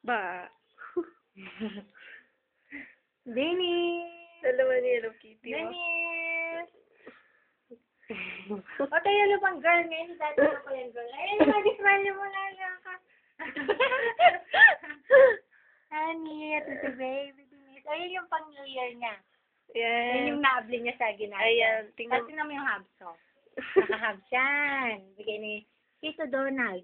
Ba. Dennis! Dalawa ni Hello Kitty. Oh. Dennis! O tayo lupang girl ngayon. Si dati ko pa yung girl. Ayun, mag-smile mo na lang ka. Honey, ito si baby Dennis. Ayun yung pang New Year niya. Yan. Ayun yung naabli niya sa ginagawa. Ayan, tingnan Tapos tingnan mo yung hubs, oh. Naka-hubs yan. Bigay ni Tito Donald.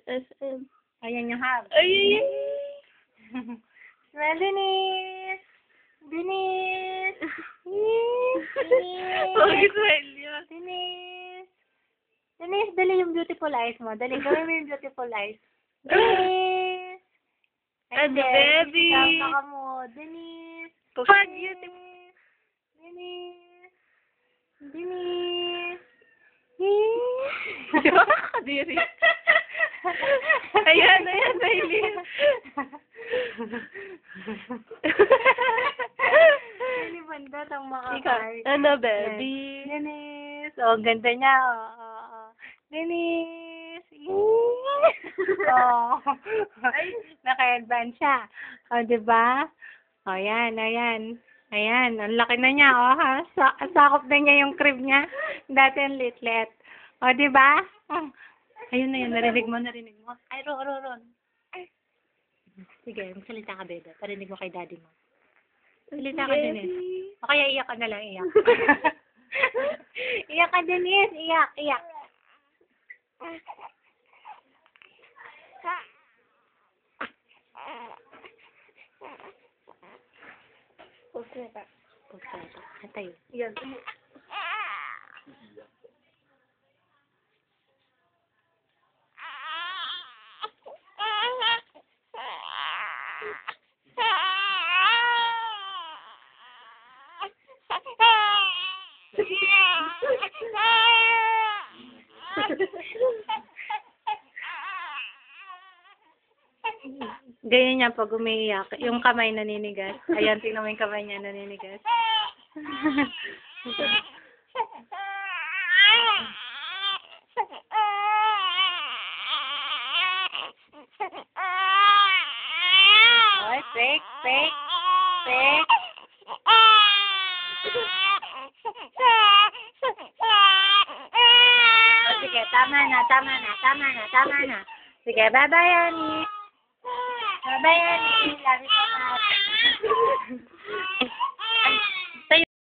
SM. Ayan yung hubs. Ay. Smile, Dennis! Dennis! Mag-smile yun. Dennis! Dennis, dali yung beautiful eyes mo. Dali, gawin mo yung beautiful eyes. Dennis! And the baby! Tama ka mo. Dennis! Pag beautiful. Dennis! Dennis! Kadiri. Ayan, Maylin. Dali banda, tang Ikaw, makakay. ano, baby? Dennis! Oh, ganda niya. Oh. Dennis! Oh. Naka-advance siya. Oh, diba? Oh, yan, ayan. Ayan, ang laki na niya, oh, ha? Sakop na niya yung crib niya. Dati ang litlet. Oh, diba? Oh. Ayun na yun, narinig mo. Ay, Ron. Ay. Sige, magsalita ka, bebe. Parinig mo kay daddy mo. Salita ka, Dennis. O kaya iyak ka na lang, iyak. Iyak ka, Dennis. Iyak. Pustreta. Hatay. Yan. Ganyan niya pag umiiyak. Yung kamay naninigas. Ayan, tingnan mo yung kamay niya naninigas. Oy, fake. Oh, sige, tama na. Sige, bye-bye, Annie. Bye-bye, Annie. Love you so much.